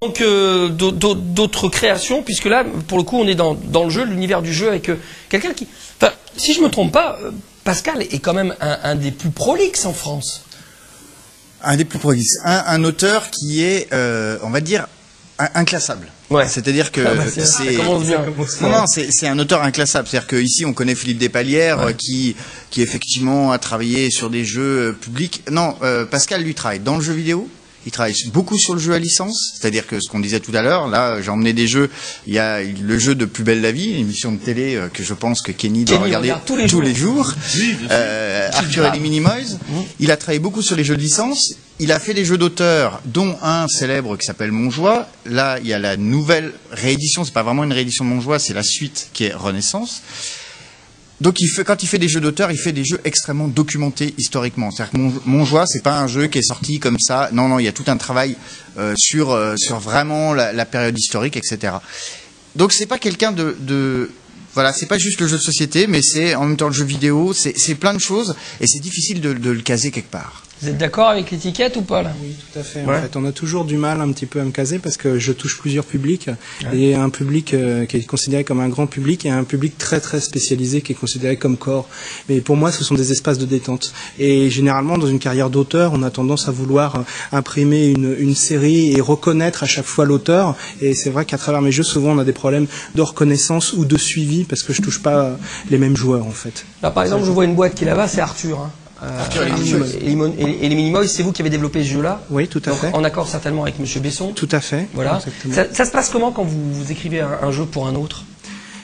Donc d'autres créations, puisque là, pour le coup, on est dans le jeu, l'univers du jeu, avec quelqu'un qui... Enfin, si je me trompe pas, Pascal est quand même un des plus prolixes en France. Un des plus prolixes. Un auteur qui est, on va dire, inclassable. Ouais. C'est-à-dire que c'est un auteur inclassable. C'est-à-dire qu'ici on connaît Philippe Despalières, ouais, qui effectivement a travaillé sur des jeux publics. Non, Pascal lui travaille dans le jeu vidéo. Il travaille beaucoup sur le jeu à licence, c'est-à-dire que ce qu'on disait tout à l'heure, là j'ai emmené des jeux, il y a le jeu de Plus belle la vie, une émission de télé que je pense que Kenny doit regarder tous les jours. Oui, Arthur et les Minimoys. Il a travaillé beaucoup sur les jeux de licence, il a fait des jeux d'auteur, dont un célèbre qui s'appelle Montjoie. Là il y a la nouvelle réédition, c'est pas vraiment une réédition de Montjoie, c'est la suite qui est Renaissance. Donc quand il fait des jeux d'auteur, il fait des jeux extrêmement documentés historiquement. C'est-à-dire que Montjoie, c'est pas un jeu qui est sorti comme ça. Non, il y a tout un travail sur vraiment la période historique, etc. Donc c'est pas quelqu'un voilà, c'est pas juste le jeu de société, mais c'est en même temps le jeu vidéo. C'est plein de choses et c'est difficile de le caser quelque part. Vous êtes d'accord avec l'étiquette ou pas là? Oui, tout à fait. Ouais. En fait, on a toujours du mal un petit peu à me caser parce que je touche plusieurs publics. Ouais. Et un public qui est considéré comme un grand public et un public très très spécialisé qui est considéré comme core. Mais pour moi, ce sont des espaces de détente. Et généralement, dans une carrière d'auteur, on a tendance à vouloir imprimer une série et reconnaître à chaque fois l'auteur. Et c'est vrai qu'à travers mes jeux, souvent, on a des problèmes de reconnaissance ou de suivi parce que je touche pas les mêmes joueurs en fait. Là, par exemple, je vois une boîte qui est là-bas, c'est Arthur. Hein. Arthur et les Minimoys, c'est vous qui avez développé ce jeu-là? Oui, tout à fait. En accord certainement avec Monsieur Besson? Tout à fait. Voilà. Ça se passe comment quand vous écrivez un jeu pour un autre?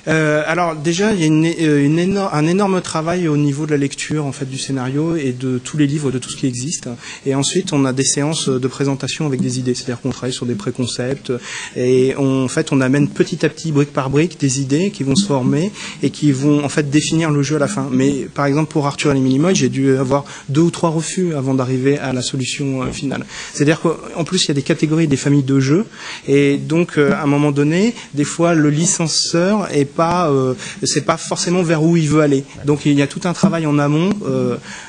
Alors déjà, il y a un énorme travail au niveau de la lecture en fait du scénario et de tous les livres, de tout ce qui existe. Et ensuite, on a des séances de présentation avec des idées, c'est-à-dire qu'on travaille sur des préconcepts et en fait, on amène petit à petit, brique par brique, des idées qui vont se former et qui vont en fait définir le jeu à la fin. Mais par exemple, pour Arthur et les Minimoys, j'ai dû avoir 2 ou 3 refus avant d'arriver à la solution finale. C'est-à-dire qu'en plus, il y a des catégories, des familles de jeux et donc à un moment donné, des fois, le licencieur c'est pas forcément vers où il veut aller. Donc il y a tout un travail en amont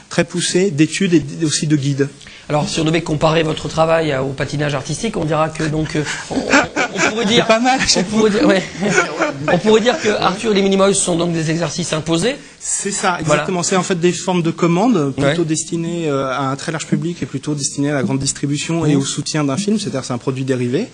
très poussé d'études et aussi de guides. Alors si on devait comparer votre travail au patinage artistique, on dira que donc on pourrait dire pas mal. On pourrait dire que Arthur et les Minimoys sont donc des exercices imposés. C'est ça, exactement. Voilà. C'est en fait des formes de commandes plutôt ouais, destinées à un très large public et plutôt destinées à la grande distribution et au soutien d'un film, c'est-à-dire c'est un produit dérivé.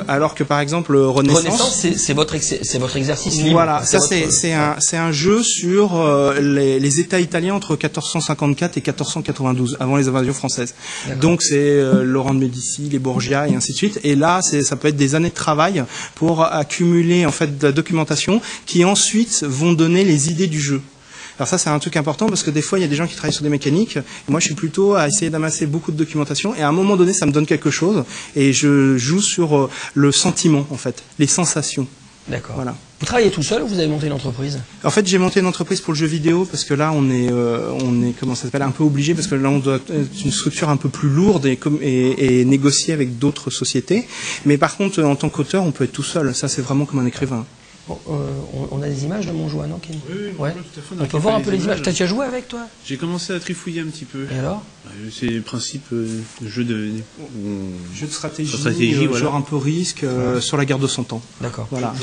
Alors que par exemple Renaissance, c'est votre exercice libre. Voilà, ça c'est un jeu sur les États italiens entre 1454 et 1492, avant les invasions françaises. Donc c'est Laurent de Médicis, les Borgia et ainsi de suite. Et là, ça peut être des années de travail pour accumuler en fait de la documentation qui ensuite vont donner les idées du jeu. Alors ça c'est un truc important parce que des fois il y a des gens qui travaillent sur des mécaniques. Moi je suis plutôt à essayer d'amasser beaucoup de documentation et à un moment donné ça me donne quelque chose et je joue sur le sentiment en fait, les sensations. D'accord. Voilà. Vous travaillez tout seul ou vous avez monté une entreprise? En fait, j'ai monté une entreprise pour le jeu vidéo parce que là, on est comment ça s'appelle, un peu obligé parce que là, on doit être une structure un peu plus lourde et négocier avec d'autres sociétés. Mais par contre, en tant qu'auteur, on peut être tout seul. Ça, c'est vraiment comme un écrivain. Bon, on a des images de Montjoie, non, Ken? Oui, ouais. Tout à fait. On peut voir un peu les images. T'as déjà joué avec, toi? J'ai commencé à trifouiller un petit peu. Et alors? C'est le principe jeu de stratégie, voilà. Genre un peu risque sur la guerre de 100 ans. D'accord. Voilà.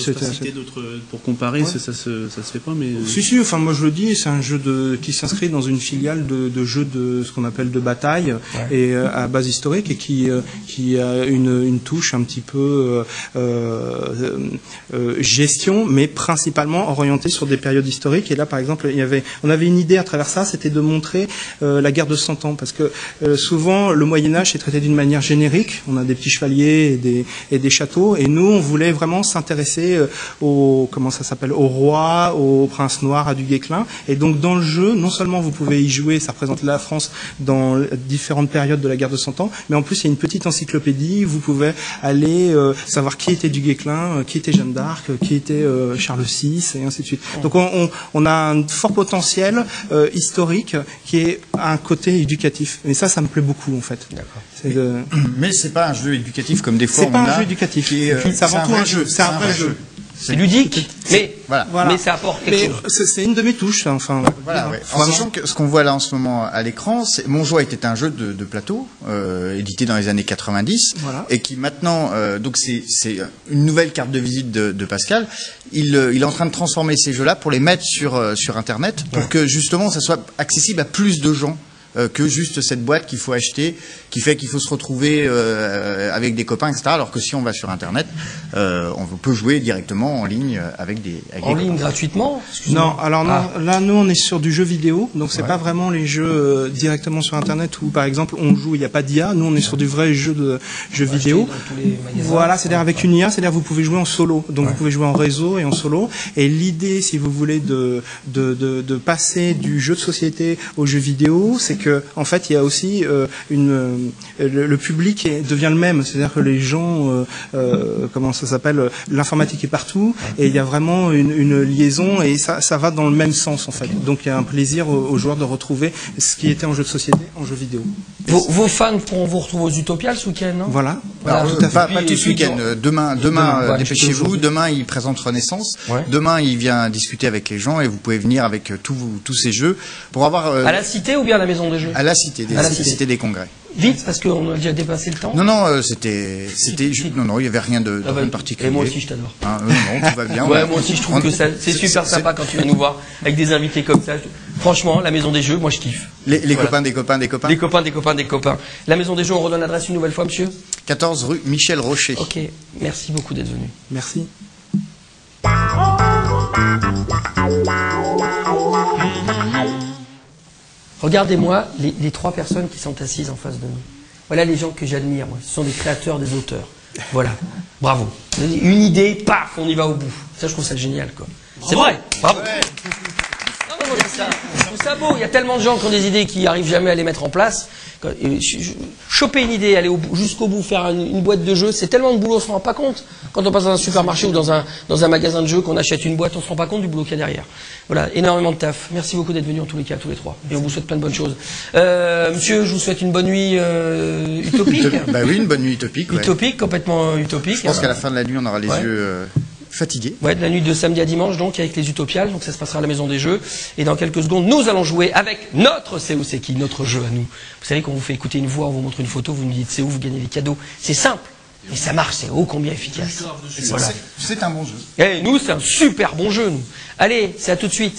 D'autres pour comparer, ça se fait pas, mais. Si, enfin moi je le dis, c'est un jeu qui s'inscrit dans une filiale de jeux de ce qu'on appelle de bataille et à base historique et qui a une touche un petit peu gestion, mais principalement orientée sur des périodes historiques. Et là, par exemple, on avait une idée à travers ça, c'était de montrer la guerre de 100 ans, parce que souvent le Moyen Âge est traité d'une manière générique. On a des petits chevaliers et des châteaux, et nous, on voulait vraiment s'intéresser au roi, au prince noir, à du Guesclin. Et donc dans le jeu, non seulement vous pouvez y jouer, ça représente la France dans différentes périodes de la guerre de 100 ans, mais en plus il y a une petite encyclopédie. Vous pouvez aller savoir qui était du Guesclin, qui était Jeanne d'Arc, qui était Charles VI, et ainsi de suite. Donc on a un fort potentiel historique qui est un côté éducatif. Et ça me plaît beaucoup en fait. Mais c'est pas un jeu éducatif comme des fois c'est pas un jeu éducatif. C'est avant tout un jeu. C'est un vrai jeu. C'est ludique, mais, voilà. mais ça apporte quelque Mais chose. c'est une de mes touches, enfin. Voilà, ouais. En sachant que ce qu'on voit là en ce moment à l'écran, Monjoie était un jeu de plateau, édité dans les années 90, Voilà. et qui maintenant, donc c'est une nouvelle carte de visite de Pascal. Il est en train de transformer ces jeux-là pour les mettre sur Internet, pour que justement ça soit accessible à plus de gens. Que juste cette boîte qu'il faut acheter, qui fait qu'il faut se retrouver avec des copains, etc. Alors que si on va sur Internet, on peut jouer directement en ligne avec des En ligne copains. gratuitement? Excusez-moi. Non, alors non, là nous on est sur du jeu vidéo, donc c'est pas vraiment les jeux directement sur Internet où par exemple on joue, il n'y a pas d'IA. Nous on est sur du vrai jeu vidéo. Dans tous les magasins. Voilà, c'est-à-dire avec une IA, c'est-à-dire vous pouvez jouer en solo, donc vous pouvez jouer en réseau et en solo. Et l'idée, si vous voulez, de passer du jeu de société au jeu vidéo, c'est que en fait il y a aussi le public devient le même, c'est-à-dire que les gens, comment ça s'appelle, l'informatique est partout et il y a vraiment une liaison et ça va dans le même sens en fait. Donc il y a un plaisir aux joueurs de retrouver ce qui était en jeu de société en jeu vidéo. Vos fans pourront vous retrouver aux Utopiales ce week-end, non? Voilà. Alors, Tout à fait. pas tout ce week-end. Demain, ouais, dépêchez-vous. Demain, il présente Renaissance. Ouais. Demain, il vient discuter avec les gens et vous pouvez venir avec tous ces jeux pour avoir À la Cité ou bien à la Maison des Jeux? à la Cité des Congrès. Vite, parce qu'on a déjà dépassé le temps. Non, c'était juste, non, il y avait rien de Ah bah, particulier. et moi aussi, je t'adore. Hein, non, tout va bien. Ouais, moi aussi, je trouve que c'est super sympa quand tu viens nous voir avec des invités comme ça. Franchement, la Maison des Jeux, moi je kiffe. Les Voilà. copains des copains des copains. Des copains, des copains, des copains. La Maison des Jeux, on redonne l'adresse une nouvelle fois, monsieur? 14 rue Michel Rocher. Ok, merci beaucoup d'être venu. Merci. Regardez-moi les trois personnes qui sont assises en face de nous. Voilà les gens que j'admire, moi. Ce sont des créateurs, des auteurs. Voilà. Bravo. Une idée, paf, on y va au bout. Ça, je trouve ça génial, quoi. C'est vrai. Bravo. Non, mais moi, je trouve ça beau. Il y a tellement de gens qui ont des idées qui n'arrivent jamais à les mettre en place. Choper une idée, aller jusqu'au bout, faire une boîte de jeux, c'est tellement de boulot, on ne se rend pas compte. Quand on passe dans un supermarché ou dans un magasin de jeux, qu'on achète une boîte, on ne se rend pas compte du boulot qu'il y a derrière. Voilà, énormément de taf. Merci beaucoup d'être venus en tous les cas, tous les trois. Et on vous souhaite plein de bonnes choses. Monsieur, je vous souhaite une bonne nuit utopique. Bah oui, une bonne nuit utopique. Ouais. Utopique, complètement utopique. Je pense qu'à la fin de la nuit, on aura les yeux fatigués. Ouais, de la nuit de samedi à dimanche, donc, avec les Utopiales. Donc, ça se passera à la Maison des Jeux. Et dans quelques secondes, nous allons jouer avec notre C'est où c'est qui, notre jeu à nous. Vous savez, quand on vous fait écouter une voix, on vous montre une photo, vous nous dites c'est où, vous gagnez des cadeaux. C'est simple. Et ça marche, c'est ô combien efficace. Voilà. C'est un bon jeu. Et nous, c'est un super bon jeu, nous. Allez, c'est à tout de suite.